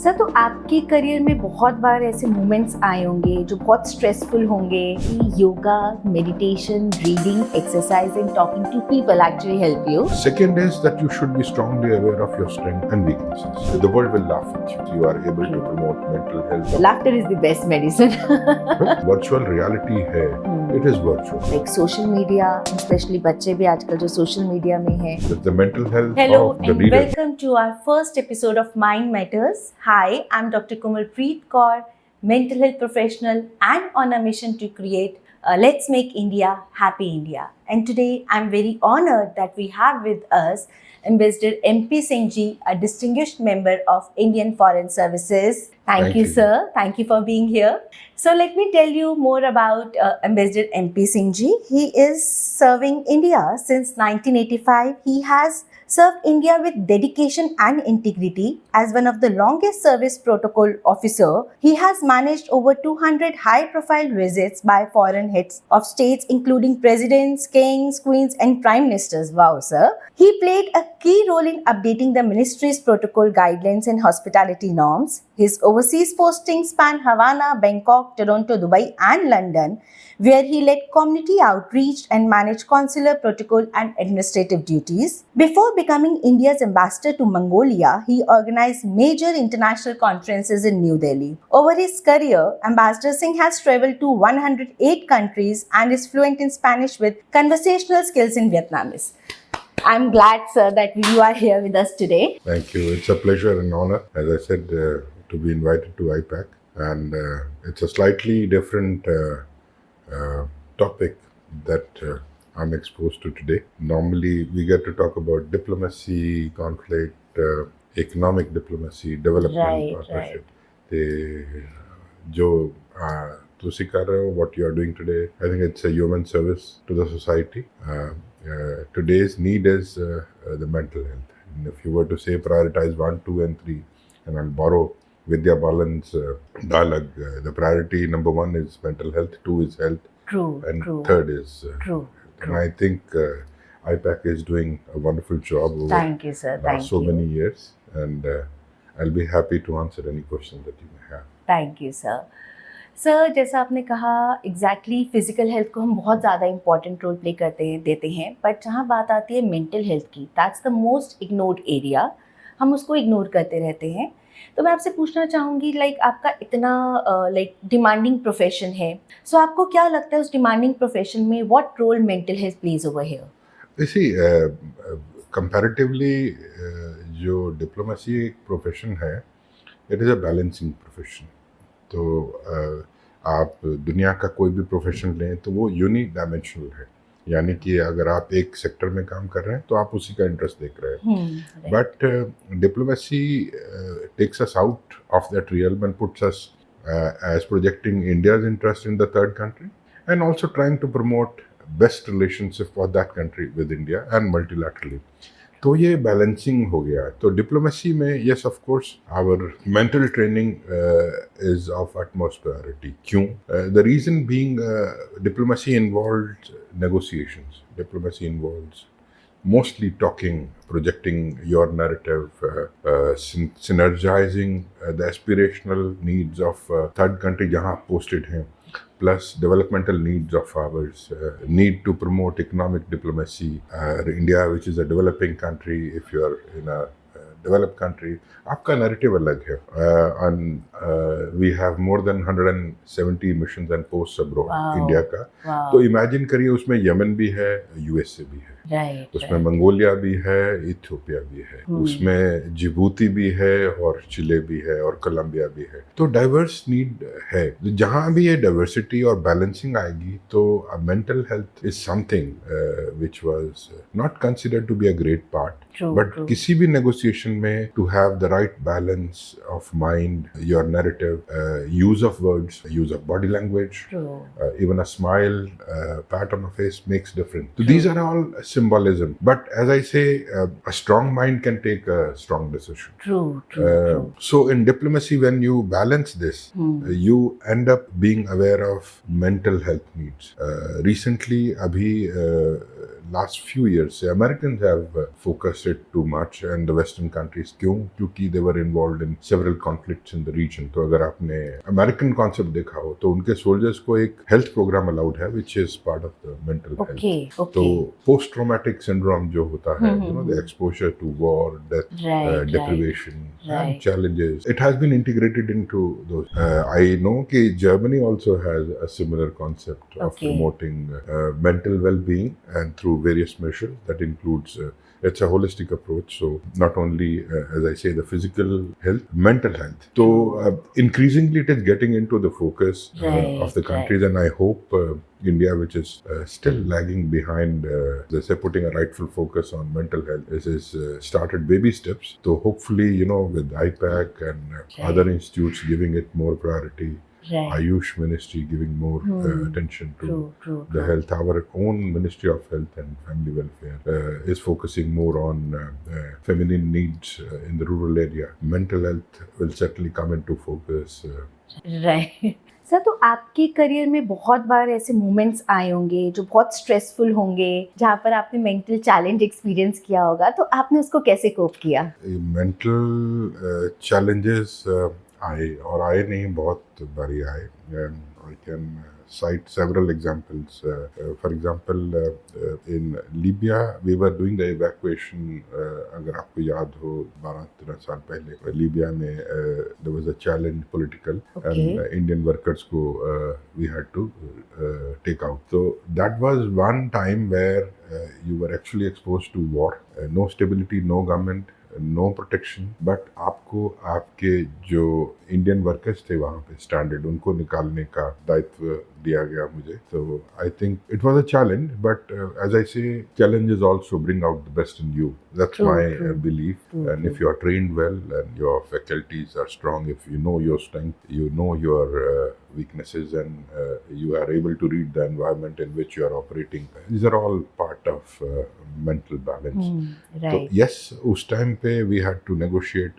Sir, तो आपके career में बहुत बार ऐसे मोमेंट्स आए होंगे जो बहुत स्ट्रेसफुल होंगे कि yoga, meditation, reading, exercise and talking to people actually help you. Second is that you should be strongly aware of your strengths and weaknesses. The world will laugh at you. You are able to promote mental health. Laughter is the best medicine. Virtual reality है, it is virtual. Like social media, especially बच्चे भी आजकल जो social media में हैं. The mental health Hello of the and reader. welcome to our first episode of Mind Matters. Hi, I'm Dr. Komalpreet Kaur, mental health professional and on a mission to create Let's Make India Happy India. And today I'm very honored that we have with us Ambassador MP Singh Ji, a distinguished member of Indian Foreign Services. Thank you, sir. Thank you for being here. So let me tell you more about Ambassador MP Singh Ji. He is serving India since 1985. He has served India with dedication and integrity. As one of the longest service protocol officer, he has managed over 200 high-profile visits by foreign heads of states, including presidents, kings, queens, and prime ministers. Wow, sir. He played a key role in updating the ministry's protocol guidelines and hospitality norms. His overseas postings span Havana, Bangkok, Toronto, Dubai, and London, where he led community outreach and managed consular protocol and administrative duties. Before becoming India's ambassador to Mongolia, he organized major international conferences in New Delhi. Over his career, Ambassador Singh has traveled to 108 countries and is fluent in Spanish with conversational skills in Vietnamese. I'm glad, sir, that you are here with us today. Thank you. It's a pleasure and honor, as I said, to be invited to IPAC. And it's a slightly different topic that I'm exposed to today. Normally, we get to talk about diplomacy, conflict, economic diplomacy, development partnership. ਤੁਸੀਂ ਕਰ ਰਹੇ ਹੋ, what you are doing today, I think it's a human service to the society. Today's need is the mental health. And if you were to say prioritize 1, 2, and 3, and I'll borrow Vidya Balan's dialogue, the priority number 1 is mental health, 2 is health, and third is True. And I think IPAC is doing a wonderful job over Thank you, sir. Thank so you. many years, and I'll be happy to answer any questions that you may have. Thank you sir. Sir, जैसा आपने कहा, exactly physical health को हम बहुत ज़्यादा important role play देते हैं, but जहाँ बात आती है मेंटल हेल्थ की, that's the most ignored area. हम उसको इग्नोर करते रहते हैं. तो मैं आपसे पूछना चाहूँगी, लाइक आपका इतना डिमांडिंग प्रोफेशन है, सो आपको क्या लगता है उस डिमांडिंग प्रोफेशन में what role mental health plays over here? इसी कंपैरेटिवली जो डिप्लोमेसी एक प्रोफेशन है, it is a balancing profession. तो आप दुनिया का कोई भी प्रोफेशन लें तो वो यूनिक डायमेंशनल है. यानी कि अगर आप एक सेक्टर में काम कर रहे हैं तो आप उसी का इंटरेस्ट देख रहे हैं. But diplomacy takes us out of that realm and puts us as projecting India's interest in the third country and also trying to promote best relationship for that country with India and multilaterally. तो ये balancing हो गया. तो diplomacy में yes of course our mental training is of utmost priority. क्यों? The reason being diplomacy involves negotiations. Diplomacy involves mostly talking, projecting your narrative, synergizing the aspirational needs of third country jahan aap posted hain, plus developmental needs of ours, need to promote economic diplomacy. India, which is a developing country, if you are in a developed country, आपका narrative अलग है. And we have more than 170 missions and posts abroad. India का. तो imagine करिए, उसमें Yemen भी है, USA भी है, उसमें मंगोलिया भी है, इथियोपिया भी है, उसमें जिबूती भी है, और चिले भी है, और कोलंबिया भी है. तो डाइवर्स नीड है. जहाँ भी ये डाइवर्सिटी और बैलेंसिंग आएगी तो mental health is something which was not considered to be a great part. But किसी भी नेगोशिएशन में to have the right balance of mind, your narrative, use of words, use of body language, even a smile, pattern of face makes difference. So these are all symbolism. But as I say, a strong mind can take a strong decision. True. So in diplomacy, when you balance this, you end up being aware of mental health needs. Recently, abhi last few years से Americans have focused it too much and the Western countries. क्यों? क्योंकि they were involved in several conflicts in the region. तो अगर आपने American concept देखा हो तो उनके soldiers को एक health program allowed है which is part of the mental health. Okay. तो post traumatic syndrome जो होता है, you know, the exposure to war, death, deprivation, and challenges, it has been integrated into those. I know कि Germany also has a similar concept of promoting mental well-being and through various measures that includes it's a holistic approach. So not only, as I say, the physical health, mental health. So increasingly it is getting into the focus of the countries, and I hope India, which is still lagging behind, they say, putting a rightful focus on mental health, is started baby steps. So hopefully, you know, with IPAC and other institutes giving it more priority, Ayush Ministry giving more attention to the health. Our own Ministry of Health and Family Welfare is focusing more on feminine needs in the rural area. Mental health will certainly come into focus. Right. Sir, तो आपके career में बहुत बार ऐसे moments आए होंगे जो बहुत stressful होंगे, जहाँ पर आपने मेंटल चैलेंज एक्सपीरियंस किया होगा, तो आपने उसको कैसे कोप किया? मेंटल चैलेंजेस आए और आए नहीं, बहुत बारी आए. I can cite several examples. For example, in Libya, we were doing the evacuation. अगर आपको याद हो 12-13 साल पहले Libya में there was a challenge political, and Indian workers को we had to take out. So that was one time where you were actually exposed to war. No stability, no government, no protection, but आपको आपके जो Indian workers थे वहाँ पे standard, उनको निकालने का दायित्व दिया गया मुझे. तो I think it was a challenge, but as I say, challenges also bring out the best in you. That's my belief. And if you are trained well and your faculties are strong, if you know your strength, you know your weaknesses, and you are able to read the environment in which you are operating, these are all part of mental balance. Right. So yes, उस time पे we had to negotiate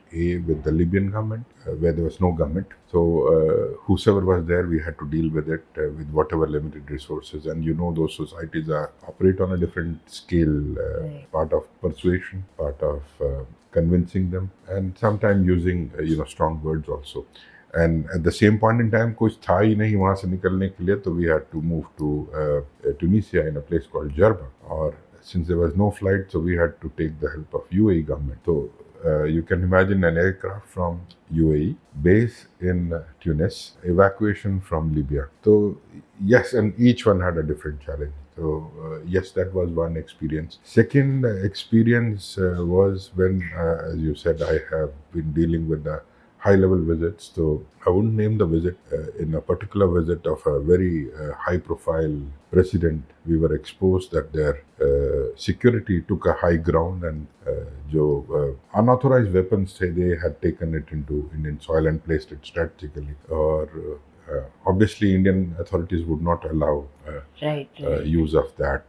with the Libyan government, where there was no government. So whosoever was there, we had to deal with it with whatever limited resources. And you know, those societies operate on a different scale. Part of persuasion, part of convincing them, and sometimes using strong words also. And at the same point in time, कुछ था ही नहीं वहाँ से निकलने के लिए, तो we had to move to Tunisia in a place called Jerba. Or since there was no flight, so we had to take the help of UAE government. So you can imagine an aircraft from UAE, base in Tunis, evacuation from Libya. So yes, and each one had a different challenge. So yes, that was one experience. Second experience was when, as you said, I have been dealing with the high-level visits. So I wouldn't name the visit. In a particular visit of a very high-profile president, we were exposed that their security took a high ground, and unauthorized weapons, they had taken it into Indian soil and placed it strategically. Or obviously, Indian authorities would not allow use of that.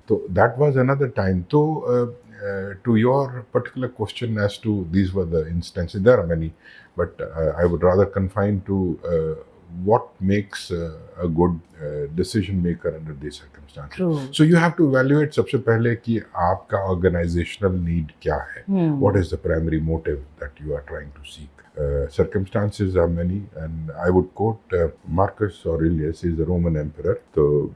So that was another time. So to your particular question as to these were the instances, there are many, but I would rather confine to what makes a good decision maker under these circumstances. True. So you have to evaluate सबसे पहले कि आपका organizational need क्या है. What is the primary motive that you are trying to seek? Circumstances are many, and I would quote Marcus Aurelius. He's the Roman emperor. So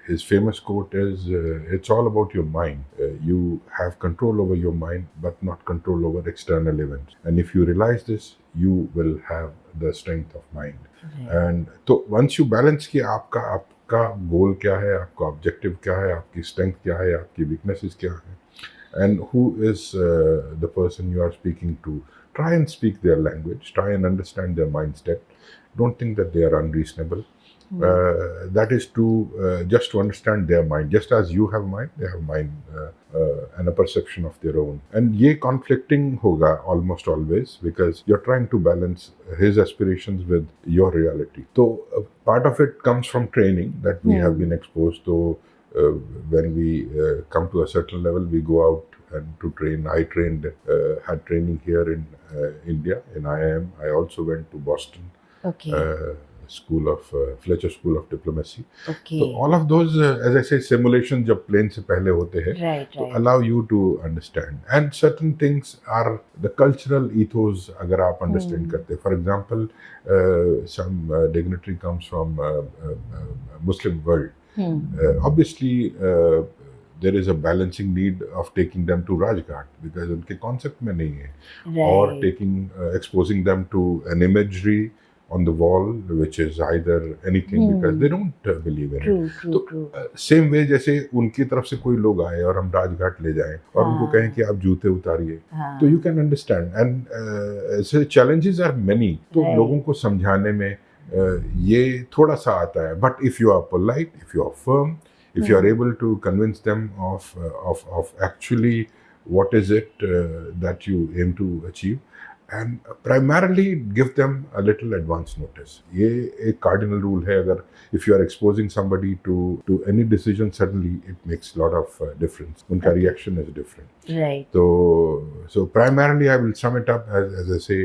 his famous quote is, it's all about your mind. You have control over your mind, but not control over external events. And if you realize this, you will have the strength of mind. And so once you balance कि आपका goal क्या है, आपका objective क्या है, आपकी strength क्या है, आपकी weaknesses क्या है, and who is the person you are speaking to, try and speak their language, try and understand their mindset. Don't think that they are unreasonable. That is to just to understand their mind. Just as you have mind, they have mind and a perception of their own. And ye conflicting hoga almost always, because you're trying to balance his aspirations with your reality. So part of it comes from training that we have been exposed to. When we come to a certain level, we go out and to train. I had training here in India, in IIM. I also went to Boston. Okay. School of Fletcher School of Diplomacy. Okay. So all of those, as I say, simulations जब plane से पहले होते हैं, Right, तो right. allow you to understand. And certain things are the cultural ethos अगर आप understand करते हैं. For example, some dignitary comes from Muslim world. Obviously, there is a balancing need of taking them to Rajghat because उनके concept में नहीं है. Or Right. taking exposing them to an imagery on the wall which is either anything because they don't believe in it. True, true, तो true. Same way जैसे उनकी तरफ से कोई लोग आए और हम राजघाट ले जाएं और उनको हाँ। कहें कि आप जूते उतारिए, हाँ. तो यू कैन अंडरस्टैंड एंड ऐसे चैलेंजेस आर मेनी. तो Right. लोगों को समझाने में ये थोड़ा सा आता है. But if you are polite, if you are firm, if you are able to convince them of actually what is it that you aim to achieve, and primarily give them a little advance notice. ये एक cardinal rule है. अगर if you are exposing somebody to any decision suddenly, it makes a lot of difference. उनका Okay. reaction is different. Right. So primarily I will sum it up as I say,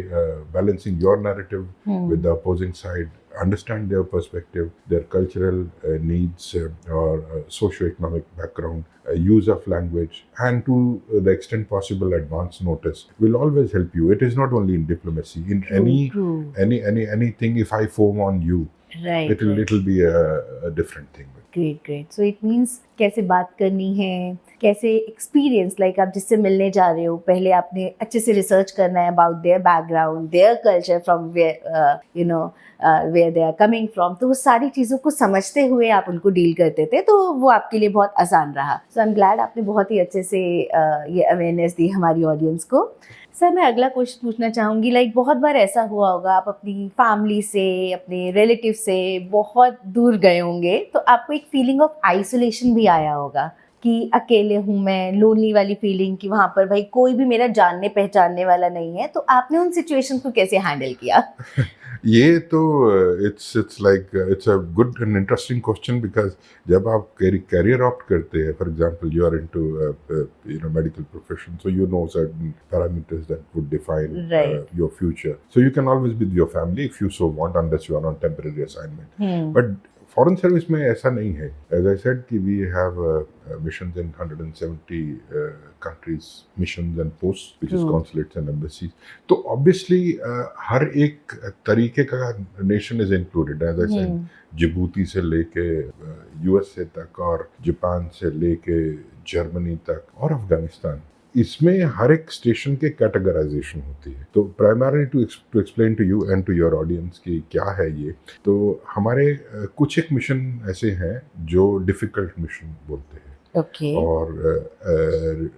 balancing your narrative with the opposing side, understand their perspective, their cultural needs or socio-economic background, use of language, and to the extent possible advance notice will always help you. It is not only in diplomacy, in True. anything. If I foam on you, Right. it'll be a different thing. Great great. So it means कैसे बात करनी है, कैसे experience, like आप जिससे मिलने जा रहे हो, पहले आपने अच्छे से रिसर्च करना है about their background, their culture, from where you know where they are coming from. तो वो सारी चीज़ों को समझते हुए आप उनको डील करते थे, तो वो आपके लिए बहुत आसान रहा. सो आई एम ग्लैड आपने बहुत ही अच्छे से ये अवेयरनेस दी हमारी ऑडियंस को. सर, मैं अगला क्वेश्चन पूछना चाहूँगी. लाइक बहुत बार ऐसा हुआ होगा, आप अपनी फैमिली से, अपने रिलेटिव से बहुत दूर गए होंगे, तो आपको एक फीलिंग ऑफ आइसोलेशन भी आया होगा कि अकेले हूँ मैं, लोनली वाली फीलिंग कि वहाँ पर भाई कोई भी मेरा जानने पहचानने वाला नहीं है. तो आपने उन सिचुएशन को कैसे हैंडल किया? ये तो it's like it's a good and interesting question because जब आप career opt करते हैं, for example you are into medical profession, so you know certain parameters that would define Right. your future. So you can always be with your family if you so want, unless you are on temporary assignment. But foreign service में ऐसा नहीं है. As I said कि we have missions in 170 countries, missions and posts, which is consulates and embassies. तो obviously हर एक तरीके का nation is included. As I said, Djibouti से लेके USA तक और जापान से लेके जर्मनी तक और अफगानिस्तान, इसमें हर एक स्टेशन के कैटेगराइजेशन होती है. तो primary to explain to you and to your audience कि क्या है ये, तो हमारे कुछ एक मिशन ऐसे हैं जो डिफ़िकल्ट मिशन बोलते हैं. ओके. और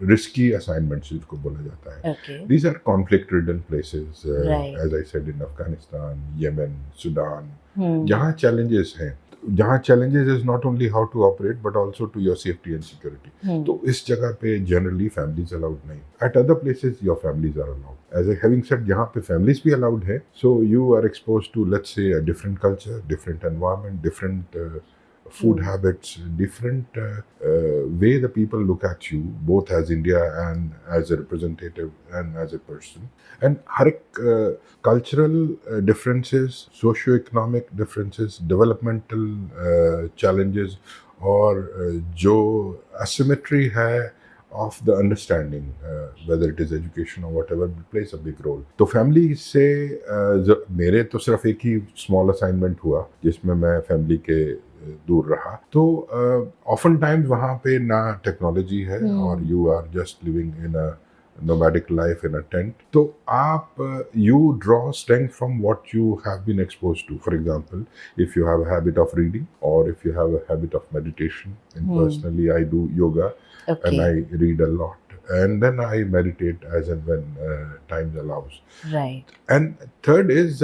रिस्की असाइनमेंट्स जिसको बोला जाता है. Okay. These are conflict ridden places, Right. as I said, in Afghanistan, Yemen, Sudan, जहाँ challenges हैं. जहाँ challenges is not only how to operate but also to your safety and security. तो इस जगह पे generally families allowed नहीं. At other places your families are allowed. As I having said, जहाँ पे families भी allowed है, so you are exposed to, let's say, a different culture, different environment, different food habits, different way the people look at you, both as India and as a representative and as a person. And हर एक cultural differences, socio-economic differences, developmental challenges और जो asymmetry है of the understanding, whether it is education or whatever, plays a big role. तो family से मेरे तो सिर्फ एक ही स्मॉल असाइनमेंट हुआ जिसमें मैं फैमिली के दूर रहा. तो ऑफन टाइम्स वहाँ पे ना टेक्नोलॉजी है और you are just living in a nomadic life in a tent. So you draw strength from what you have been exposed to. For example, if you have a habit of reading or if you have a habit of meditation, and personally I do yoga. Okay. And I read a lot, and then I meditate as and when time allows. Right. And third is,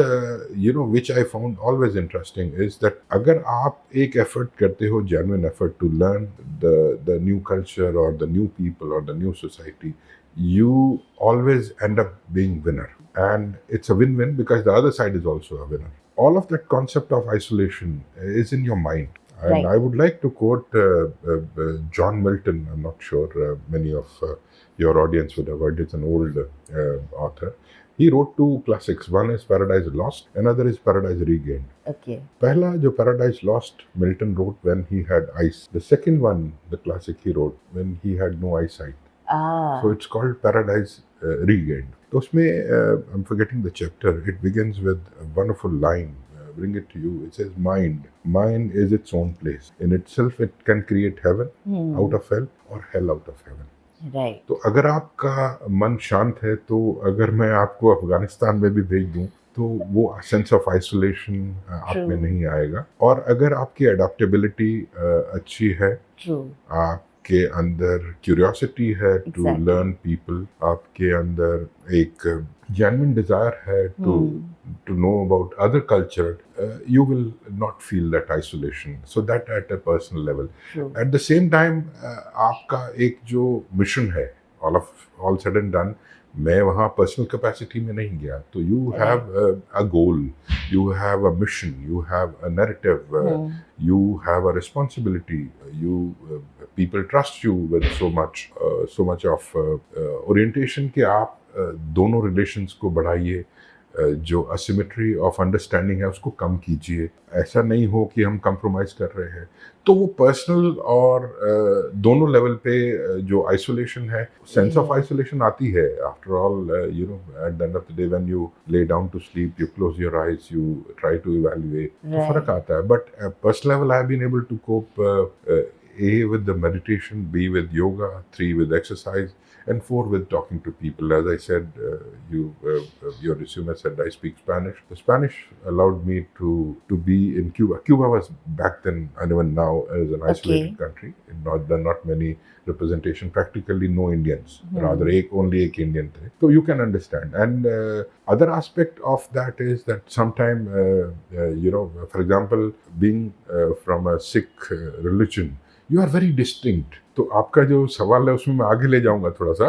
which I found always interesting, is that अगर आप एक effort करते हो, genuine effort to learn the new culture or the new people or the new society, you always end up being winner. And it's a win-win because the other side is also a winner. All of that concept of isolation is in your mind. And Right. I would like to quote John Milton. I'm not sure many of your audience would have heard. It's an old author. He wrote two classics. One is Paradise Lost, another is Paradise Regained. Okay. पहला जो Paradise Lost Milton wrote when he had eyes. The second one, the classic, he wrote when he had no eyesight. So it's called Paradise Regained. तो उसमें I'm forgetting the chapter. It begins with a wonderful line. Bring it to you. It says, mind is its own place. In itself, it can create heaven out of hell or hell out of heaven. Right. तो अगर आपका मन शांत है, तो अगर मैं आपको अफगानिस्तान में भी भेज दूं, तो वो सेंस ऑफ आइसोलेशन आप में नहीं आएगा. और अगर आपकी अडेप्टेबिलिटी अच्छी है, आपके अंदर क्यूरियोसिटी है टू लर्न पीपल, आपके अंदर एक genuine desire है to know about other culture, you will not feel that isolation. So that at a personal level. At the same time, आपका एक जो मिशन है, all said and done, मैं वहाँ पर्सनल कैपेसिटी में नहीं गया, तो you have a goal, you have a mission, you have a narrative, you have a responsibility, you people trust you with so much of orientation कि आप दोनों relations को बढ़ाइए, जो असिमेट्री ऑफ अंडरस्टैंडिंग है उसको कम कीजिए. ऐसा नहीं हो कि हम कंप्रोमाइज़ कर रहे हैं. तो वो पर्सनल और दोनों लेवल पे जो आइसोलेशन है, सेंस ऑफ आइसोलेशन आती है. After all, you know, at the end of the day when you lay down to sleep, you close your eyes, you try to evaluate, तो फर्क आता है. But personal level I have been able to cope, A with the meditation, B with yoga, 3 with exercise, and 4 with talking to people. As I said, your resume said I speak Spanish. The Spanish allowed me to be in Cuba. Cuba was back then, and even now, as an isolated country. There are not many representation. Practically no Indians. Rather, only एक Indian थे. So you can understand. And other aspect of that is that sometime, you know, for example, being from a Sikh religion, you are very distinct. तो आपका जो सवाल है उसमें मैं आगे ले जाऊंगा थोड़ा सा.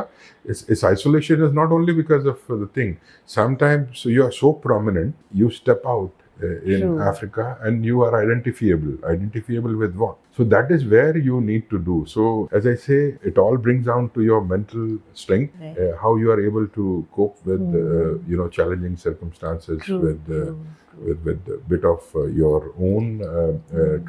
इस isolation is not only because of the thing. Sometimes you are so prominent, you step out in Africa and you are identifiable. Identifiable with what? So that is where you need to do. So as I say, it all brings down to your mental strength, how you are able to cope with you know, challenging circumstances with a bit of your own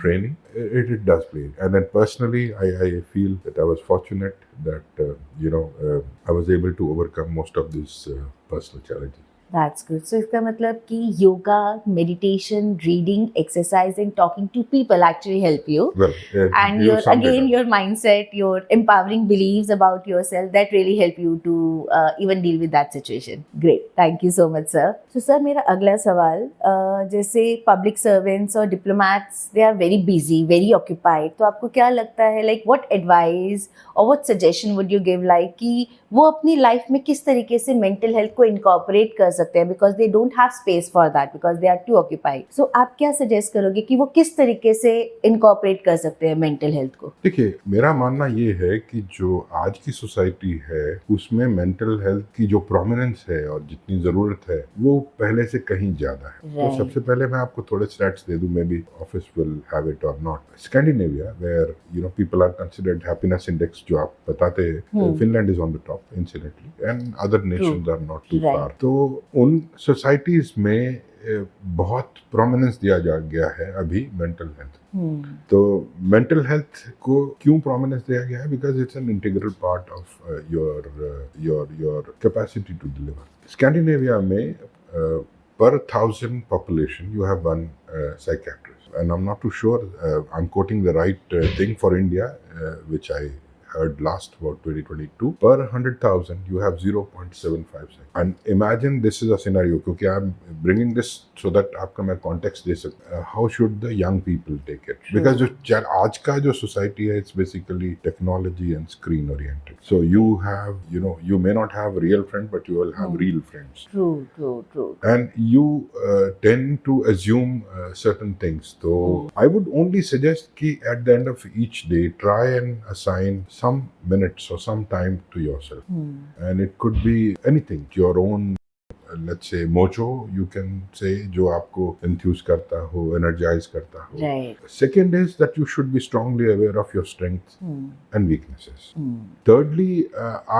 training. It does play. And then personally, I feel that I was fortunate that you know, I was able to overcome most of these personal challenges. That's good. So इसका मतलब कि yoga, meditation, reading, exercising, talking to people actually help you. Well, and your mindset, your empowering beliefs about yourself, that really help you to even deal with that situation. Great. Thank you so much, sir. So sir, मेरा अगला सवाल, जैसे public servants और diplomats, they are very busy, very occupied. तो आपको क्या लगता है, like what advice or what suggestion would you give, like कि वो अपनी लाइफ में किस तरीके से मेंटल हेल्थ को इनकॉर्पोरेट कर सकते हैं, because they don't have space for that, because they are too occupied. So आप क्या सजेस्ट करोगे कि वो किस तरीके से इनकॉर्पोरेट कर सकते हैं मेंटल हेल्थ को? देखिए, मेरा मानना ये है कि जो आज की सोसाइटी है उसमें मेंटल हेल्थ की जो प्रोमिनेंस है और जितनी जरूरत है वो पहले से कहीं ज्यादा है. तो सबसे पहले मैं आपको थोड़े स्टैट्स दे दूं, maybe office will have it or not. Scandinavia, where you know people are considered, happiness index जो आप बताते हैं, Finland is on the top incidentally, and other nations are not too far. तो उन societies में बहुत prominence दिया जा गया है अभी मेंटल हेल्थ. तो मेंटल हेल्थ को क्यों प्रोमिनेंस दिया गया है? Because it's an integral part of your capacity to deliver. Scandinavia में per 1,000 population you have one psychiatrist, and I'm not too sure I'm quoting the right thing for India, which I heard last about 2022. Per 100,000 you have 0.75 seconds. And imagine this is a scenario, क्योंकि I'm bringing this so that आपका मैं context दे सकता. How should the young people take it? Because जो आज का जो society है, it's basically technology and screen oriented. So you have, you know, you may not have real friends, but you will have real friends. True. And you tend to assume certain things. So I would only suggest कि at the end of each day, try and assign some minutes or some time to yourself. And it could be anything, your own let's say mojo, you can say, जो आपको enthuse करता हो, energize करता हो. Right. Second is that you should be strongly aware of your strengths and weaknesses. Thirdly,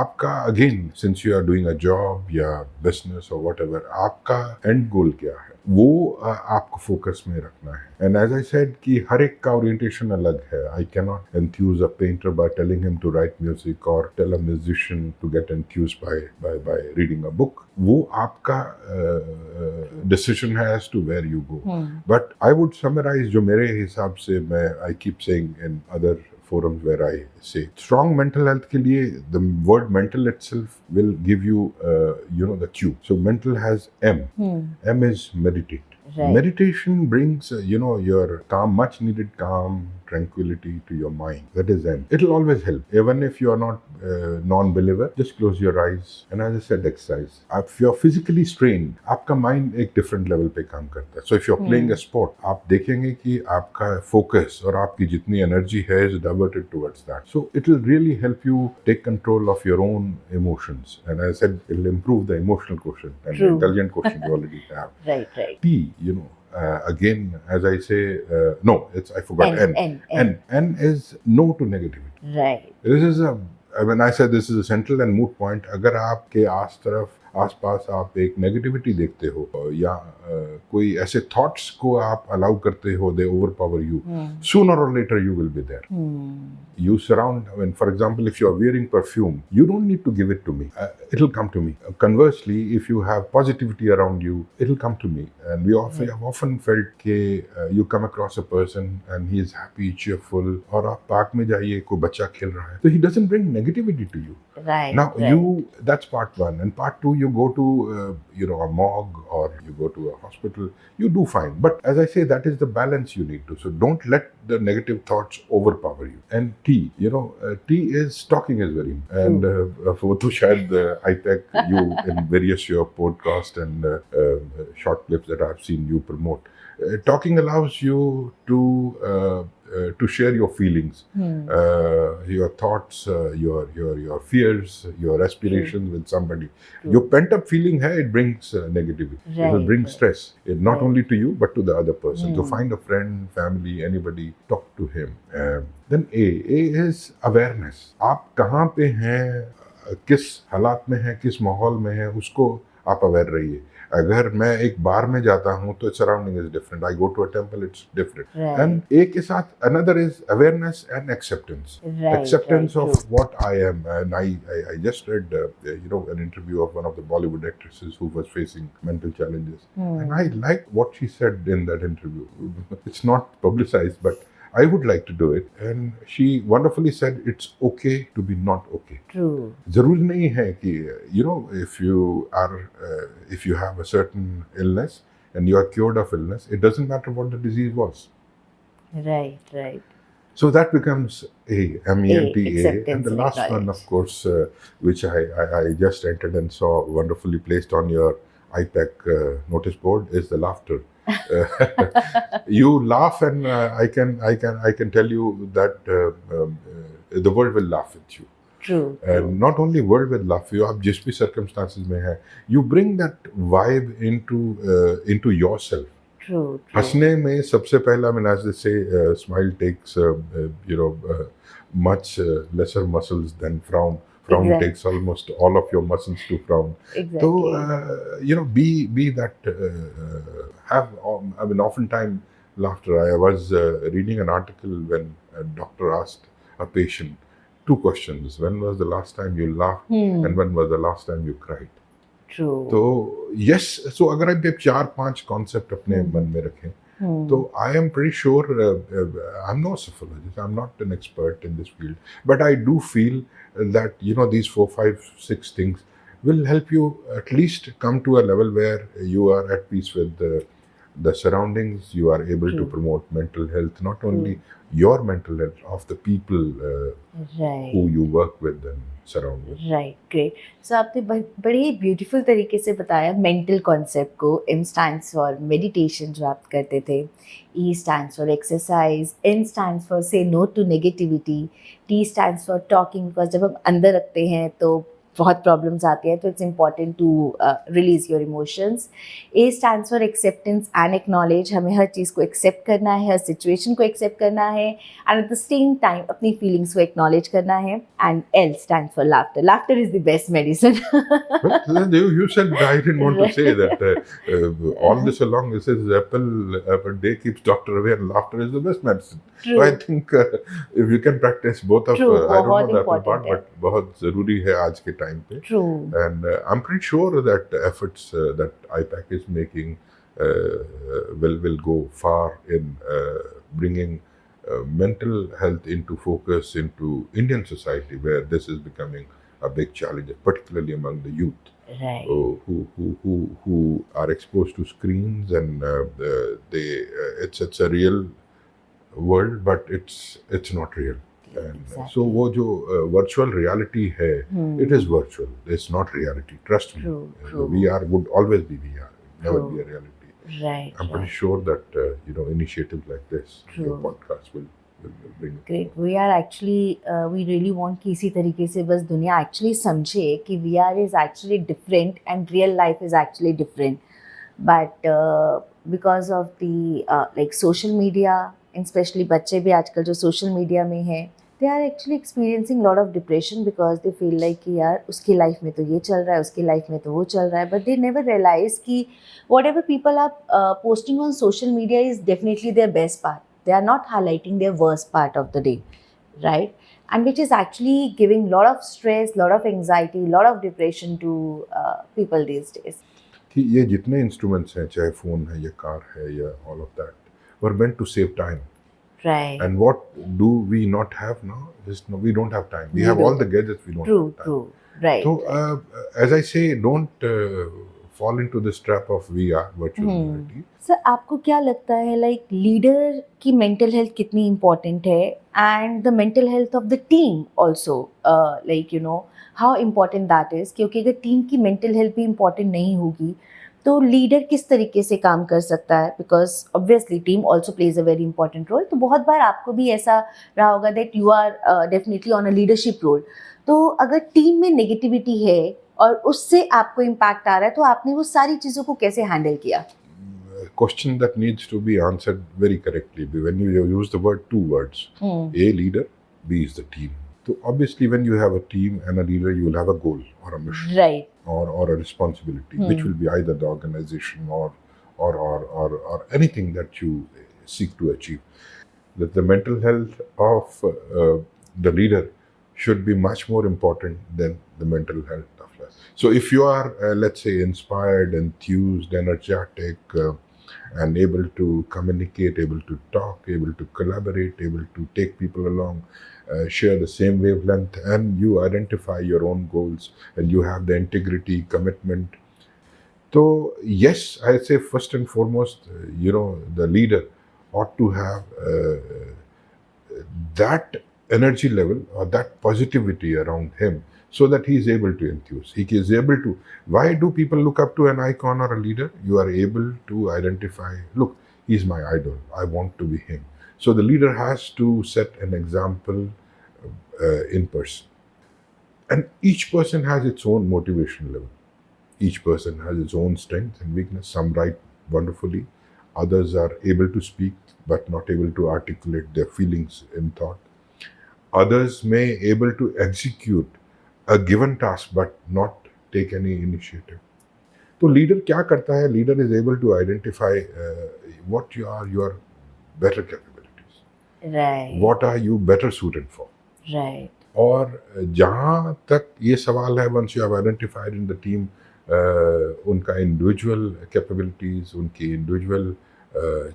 आपका again, since you are doing a job या business or whatever, आपका end goal क्या है, वो आपको फोकस में रखना है. एंड एज आई सेड कि हर एक का ओरिएंटेशन अलग है. I can not enthuse a painter by telling him to write music or tell a musician to get enthuse by reading a book. वो आपका डिसीजन है as to where you go. But I would summarise, जो मेरे हिसाब से, मैं I keep saying in other forums where I say strong mental health के लिए the word mental itself will give you the cue. So mental has M. M is meditate. Right. Meditation brings your calm, much needed calm, tranquility to your mind. That is M. It will always help. Even if you are not non-believer, just close your eyes and, as I said, exercise. If you are physically strained, आपका mind एक different level पे काम करता है. So if you are playing a sport, आप देखेंगे कि आपका focus और आपकी जितनी energy है is diverted towards that. So it will really help you take control of your own emotions. And as I said, it will improve the emotional quotient and the intelligent quotient you already have. Right. P, again, as I say, no, I forgot N. N is no to negativity. Right. This is when I said this is a central and moot point. अगर आपके आसपास आप एक negativity देखते हो या कोई ऐसे थॉट्स को आप अलाउ करते हो, they overpower you, sooner or later you will be there. You surround, for example, if you are wearing perfume, you don't need to give it to me. It will come to me. Conversely, if you have positivity around you, it will come to me. And we have often felt कि you come across a person and he is happy, cheerful, और आप park में जाइए, कोई बच्चा खेल रहा है, so he doesn't bring negativity to you. Right. Now that's part one. And part two, you go to a morgue or you go to a hospital, you do fine. But as I say, that is the balance you need to. So don't let the negative thoughts overpower you. And T, T is talking is very important. And for to share I tag you in various your podcast and short clips that I've seen you promote. Talking allows you to share your feelings, your thoughts, your fears, your aspirations with somebody. Your pent-up feeling hai, it brings negativity. It will bring stress, not only to you but to the other person. So find a friend, family, anybody, talk to him. Then A is awareness. आप कहाँ पे हैं, किस हालात में हैं, किस माहौल में हैं, उसको आप अवेयर रहिए. अगर मैं एक बार में जाता हूँ तो surrounding is different. I go to a temple, it's different. And एक के साथ another is awareness and acceptance. Acceptance of what I am. And I just read an interview of one of the Bollywood actresses who was facing mental challenges, and I liked what she said in that interview. It's not publicized, but I would like to do it. And she wonderfully said it's okay to be not okay. True. जरूरी नहीं है कि if you have a certain illness and you are cured of illness, it doesn't matter what the disease was. Right. So that becomes MENTA. And the last one, of course, which I just entered and saw wonderfully placed on your iPad notice board, is the laughter. You laugh, and I can tell you that the world will laugh with you. True. And not only world will laugh you, आप जिस भी circumstances में हैं, you bring that vibe into yourself. True. हंसने में सबसे पहला, I mean, as they say, smile takes much lesser muscles than frown. Frown takes almost all of your muscles to frown. Exactly. So be that oftentimes laughter. I was reading an article when a doctor asked a patient 2 questions. When was the last time you laughed? And when was the last time you cried? True. तो yes, so अगर आप 4-5 concept अपने मन में रखें, तो I am pretty sure, I'm no psychologist, I'm not an expert in this field, but I do feel that these 4, 5, 6 things will help you at least come to a level where you are at peace with the surroundings. You are able to promote mental health, not only your mental health, of the people who you work with and surround you. Right, great. So आपने बड़े ही beautiful तरीके से बताया mental concept को. M stands for meditation जो आप करते थे, E stands for exercise, N stands for say no to negativity, T stands for talking, because जब हम अंदर रखते हैं तो बहुत प्रॉब्लम्स आती है, तो it's important to release your emotions. A stands for acceptance and acknowledge. हमें हर चीज़ को एक्सेप्ट करना है, हर सिचुएशन को एक्सेप्ट करना है, and at the same time अपनी फीलिंग्स को एक्नॉलेज करना है. And L stands for laughter. Laughter is the best medicine. Well, you said I didn't want to say that. All this along, this is apple day keeps doctor away, and laughter is the best medicine. True. So I think if you can practice both of, True, I don't know बहुत the apple important part, है. but बहुत जरूरी है आज के time पे. True. And I'm pretty sure that efforts that IPAC is making will go far in bringing mental health into focus into Indian society, where this is becoming a big challenge, particularly among the youth. Right. Who are exposed to screens, and it's a real world, but it's not real. And Exactly. so वो जो virtual reality है, it is virtual. It's not reality. Trust me. True, true. VR would always be VR. Never True. be a reality. Right. I'm pretty right. sure that initiatives like this, your True. podcast will bring it. Great. We are actually, we really want कि इसी तरीके से बस दुनिया actually समझे कि VR is actually different and real life is actually different. But because of the like social media, and especially बच्चे भी आजकल जो social media में हैं, they are actually experiencing lot of depression because they feel like कि यार उसकी life में तो ये चल रहा है, उसकी life में तो वो चल रहा है, but they never realize कि whatever people are posting on social media is definitely their best part. They are not highlighting their worst part of the day, right? And which is actually giving lot of stress, lot of anxiety, lot of depression to people these days. कि ये जितने instruments हैं, चाहे phone है या car है या all of that, were meant to save time. Right. And what do we not have now? We don't have time. We have all the gadgets. We don't True, have time. true. Right. So as I say, don't fall into this trap of VR, virtual reality. Sir आपको क्या लगता है like leader की mental health कितनी important है, and the mental health of the team also, like you know how important that is? क्योंकि अगर team की मेंटल हेल्थ भी इम्पोर्टेंट नहीं होगी तो लीडर किस तरीके से काम कर सकता है? Because obviously team also plays a very important role. तो बहुत बार आपको भी ऐसा रहा होगा that you are definitely on a leadership role. तो अगर टीम में नेगेटिविटी है और उससे आपको इम्पैक्ट आ रहा है, तो आपने वो सारी चीज़ों को कैसे हैंडल किया? Question that needs to be answered very correctly. When you use the word, two words, A, leader, B is the team. So obviously when you have a team and a leader, you will have a goal or a mission, Right. or a responsibility, which will be either the organization or anything that you seek to achieve. That the mental health of the leader should be much more important than the mental health of us. So if you are, let's say, inspired, enthused, energetic, and able to communicate, able to talk, able to collaborate, able to take people along, share the same wavelength, and you identify your own goals, and you have the integrity, commitment. So yes, I say first and foremost, the leader ought to have that energy level or that positivity around him, so that he is able to enthuse. He is able to. Why do people look up to an icon or a leader? You are able to identify, look, he's my idol. I want to be him. So the leader has to set an example in person. And each person has its own motivation level. Each person has its own strength and weakness. Some write wonderfully. Others are able to speak but not able to articulate their feelings in thought. Others may able to execute a given task but not take any initiative. तो leader क्या करता है? Leader is able to identify what your better capabilities, Right. what are you better suited for. Right. और जहाँ तक ये सवाल है, once you have identified in the team उनका individual capabilities, उनकी individual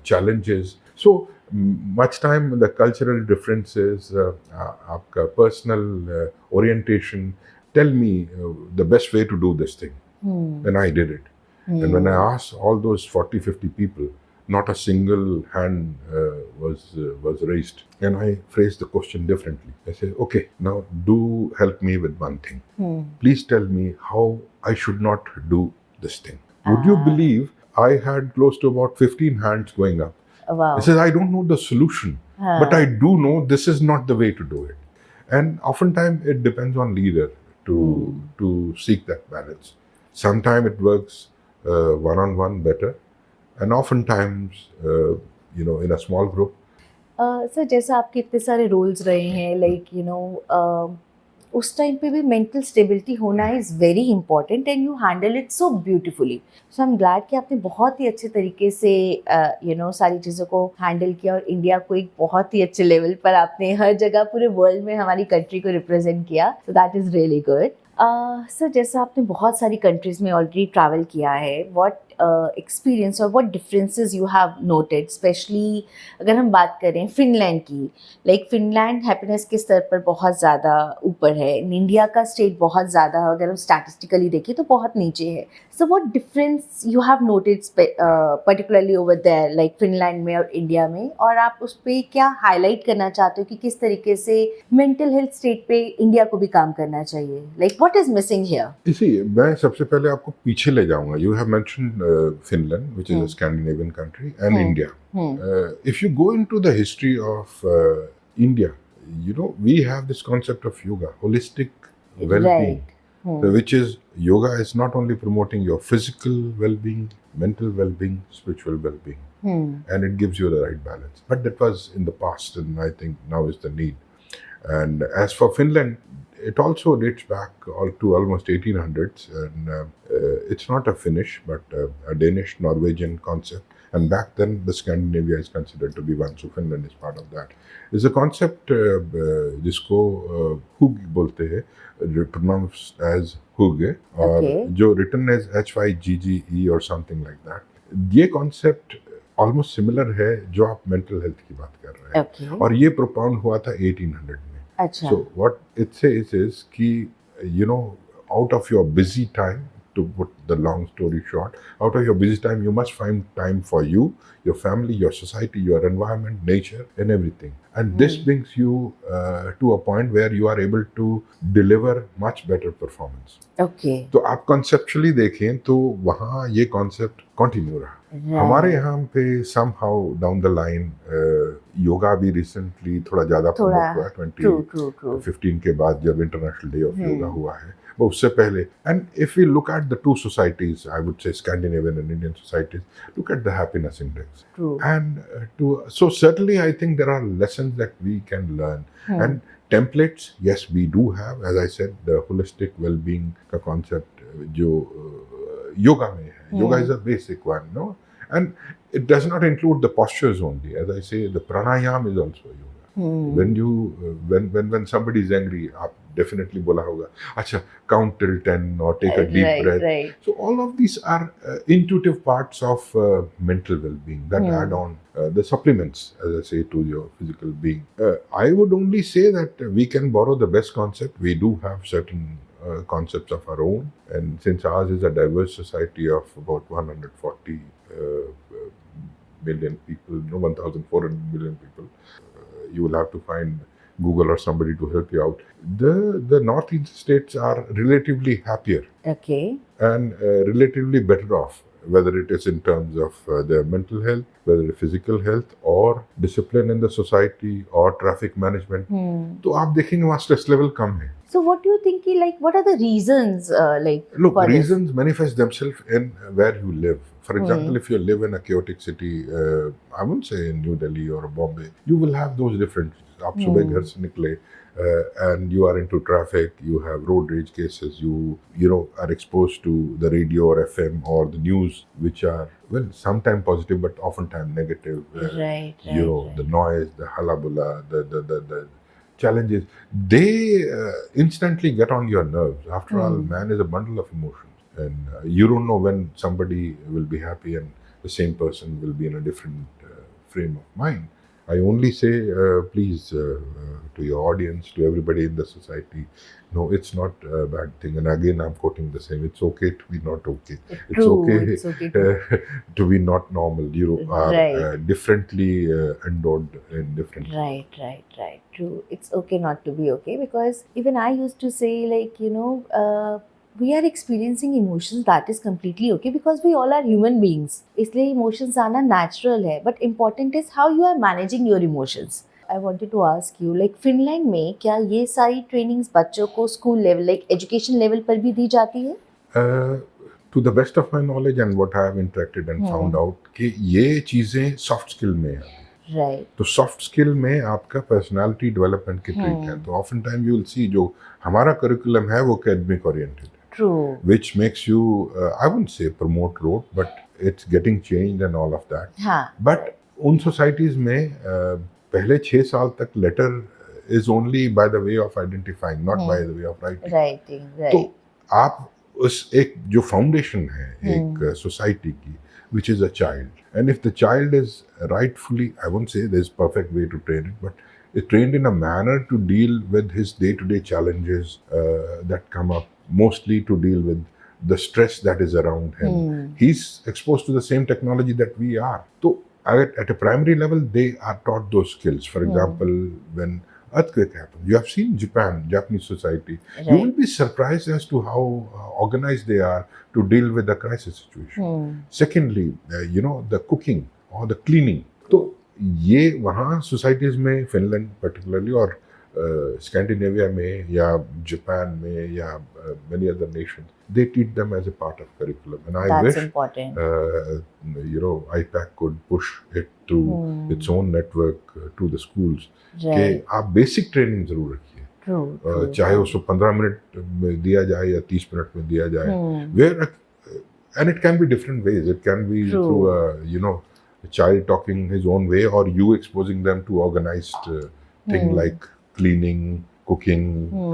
challenges, so much time the cultural differences, आपका personal orientation, tell me the best way to do this thing. And I did it. And when I asked all those 40-50 people, not a single hand was raised. And I phrased the question differently. I said, okay, now do help me with one thing. Please tell me how I should not do this thing. Would you believe I had close to about 15 hands going up? Wow. I said, I don't know the solution, but I do know this is not the way to do it. And oftentimes it depends on leader to seek that balance. Sometimes it works one-on-one better, and oftentimes, in a small group. Sir जैसा आपके इतने सारे roles रहे हैं like उस time पे भी mental stability होना is very important and you handle it so beautifully. So I am glad कि आपने बहुत ही अच्छे तरीके से सारी चीज़ों को हैंडल किया और इंडिया को एक बहुत ही अच्छे लेवल पर आपने हर जगह पूरे वर्ल्ड में हमारी कंट्री को रिप्रेजेंट किया. So that is really good. Sir जैसा आपने बहुत सारी कंट्रीज़ में ऑलरेडी ट्रैवल किया है, व्हाट एक्सपीरियंस और what differences you have noted, specially अगर हम बात करें फिनलैंड की. लाइक फिनलैंड हैप्पीनेस के स्तर पर बहुत ज़्यादा ऊपर है, इंडिया का स्टेट बहुत ज़्यादा अगर हम स्टैटिस्टिकली देखें तो बहुत नीचे है. So what difference you have noted particularly over there like Finland में और इंडिया में, और आप उस पर क्या हाईलाइट करना चाहते हो कि किस तरीके से मेंटल हेल्थ स्टेट पे इंडिया को भी काम करना चाहिए, like what is missing here? इसी मैं सबसे पहले आपको पीछे ले जाऊंगा. You have mentioned Finland, which is a Scandinavian country, and India. If you go into the history of India, we have this concept of yoga, holistic well-being, which is yoga is not only promoting your physical well-being, mental well-being, spiritual well-being, and it gives you the right balance. But that was in the past, and I think now is the need. And as for Finland, it also dates back to almost 1800s, and it's not a Finnish but a Danish Norwegian concept. And back then, the Scandinavia is considered to be one, so Finland is part of that. It's a concept जिसको हुग बोलते हैं, pronounced as हुगे, और जो written as HYGGE or something like that. ये concept almost similar है जो आप mental health की बात कर रहे हैं, और ये प्रोपाउंड हुआ था 1800 में. अच्छा. So what it says is कि out of your busy time, to put the long story short, out of your busy time you must find time for you, your family, your society, your environment, nature, and everything. And this brings you to a point where you are able to deliver much better performance. Okay. तो आप conceptually देखें तो वहाँ ये concept continue रहा. हमारे यहाँ पे somehow down the line yoga भी recently थोड़ा ज़्यादा प्रमोट हुआ. 2015 के बाद जब इंटरनेशनल डे ऑफ योगा हुआ है, वो उससे पहले. And if we look at the two societies, I would say Scandinavian and Indian societies, look at the happiness index. True. And so certainly I think there are lessons that we can learn. And templates, yes, we do have. As I said, the holistic well-being का concept जो yoga में है. Yoga is a basic one, no? And it does not include the postures only. As I say, the pranayama is also yoga. When you when somebody is angry, आप definitely बोला होगा, अच्छा, count till 10 or take a deep breath. Right. So all of these are intuitive parts of mental well-being that add on the supplements, as I say, to your physical being. I would only say that we can borrow the best concept. We do have certain concepts of our own, and since ours is a diverse society of about 140 million people, 1,400 million people, you will have to find Google or somebody to help you out. The northeast states are relatively happier. Okay. And relatively better off, whether it is in terms of their mental health, whether it's physical health, or discipline in the society, or traffic management. तो आप देखेंगे वहाँ stress level कम है. So what do you think, what are the reasons Look, for reasons this? manifest themselves in where you live. For example, if you live in a chaotic city, I wouldn't say in New Delhi or Bombay, you will have those differences. आप सुबह घर से निकले, and you are into traffic, you have road rage cases, you are exposed to the radio or FM or the news, which are, well, sometimes positive but oftentimes negative. Right. The noise, the halabulla, the challenges, they instantly get on your nerves. After all, man is a bundle of emotions, and you don't know when somebody will be happy and the same person will be in a different frame of mind. I only say, please, to your audience, to everybody in the society, no, it's not a bad thing. And again, I'm quoting the same. It's okay to be not okay. It's okay to be not normal. You are differently endowed in different. Right. True. It's okay not to be okay, because even I used to say, we are experiencing emotions, that is completely okay, because we all are human beings. इसलिए emotions आना natural है, but important is how you are managing your emotions. I wanted to ask you, like Finland में क्या ये सारी trainings बच्चों को school level, like education level पर भी दी जाती है? To the best of my knowledge and what I have interacted and found out कि ये चीज़ें सॉफ्ट स्किल में हैं। राइट. तो सॉफ्ट स्किल में आपका पर्सनालिटी डेवलपमेंट के ट्रीट हैं। तो often time you will see जो हमारा करिकुलम है वो एकेडमिक ओरिएंटेड है, true, which makes you I wouldn't say promote growth, but it's getting changed and all of that. हाँ. But उन सोसाइटीज में पहले 6 साल तक letter is only by the way of identifying, not by the way of writing. Writing, तो right. आप उस एक जो फाउंडेशन है एक सोसाइटी की, which is a child, and if the child is rightfully, I won't say there's perfect way to train it, but is trained in a manner to deal with his day-to-day challenges that come up, mostly to deal with the stress that is around him. He's exposed to the same technology that we are. So at a primary level, they are taught those skills. For example, when earthquake happens, you have seen Japanese society. Right. You will be surprised as to how organized they are to deal with the crisis situation. Secondly, the cooking or the cleaning. तो ये वहाँ societies में Finland particularly और Scandinavia में या Japan में या many other nations, they teach them as a part of curriculum. And I That's wish important. IPAC could push it through its own network to the schools. कि Right. आप basic training जरूर रखिए, True. चाहे उसको 15 minute में दिया जाए या 30 मिनट में दिया जाए, where and it can be different ways. It can be True. through a child talking his own way, or you exposing them to organized thing like cleaning, cooking,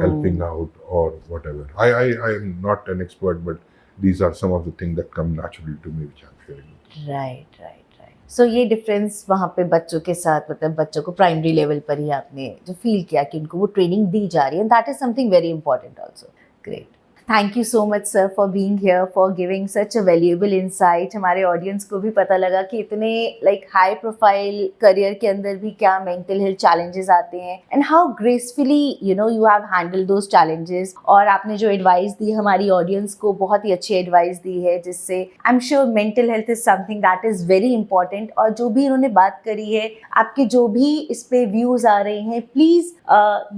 helping out, or whatever. I am not an expert, but these are some of the things that come naturally to me, which I'm sharing with you. Right, right, right. So ये difference वहाँ पे बच्चों के साथ, मतलब बच्चों को primary level पर ही आपने जो फील किया कि उनको वो ट्रेनिंग दी जा रही है, that is something very important also. Great. Thank you so much sir for being here, for giving such a valuable insight. हमारे ऑडियंस को भी पता लगा कि इतने लाइक हाई प्रोफाइल करियर के अंदर भी क्या मेंटल हेल्थ चैलेंजेस आते हैं, and how gracefully you have handle those challenges. और आपने जो एडवाइस दी हमारी ऑडियंस को, बहुत ही अच्छी एडवाइस दी है, जिससे I am sure mental health is something that is very important. और जो भी इन्होंने बात करी है, आपके जो भी इस पे व्यूज आ रहे हैं, प्लीज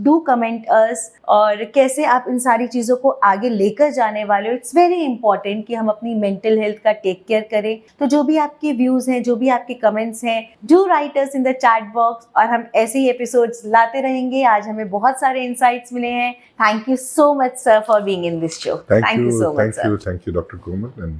डू कमेंट अस, और कैसे आप इन सारी चीज़ों को आगे लेकर जाने वाले हो. इट्स वेरी इंपॉर्टेंट कि हम अपनी मेंटल हेल्थ का टेक केयर करें. तो जो भी आपके व्यूज़ हैं, जो भी आपके कमेंट्स हैं, do right us in the chat box, और हम ऐसे ही एपिसोड्स लाते रहेंगे. आज हमें बहुत सारे इंसाइट्स मिले हैं. Thank you so much sir for being in this show. Thank you you, so much sir. thank you, Dr. Komal, and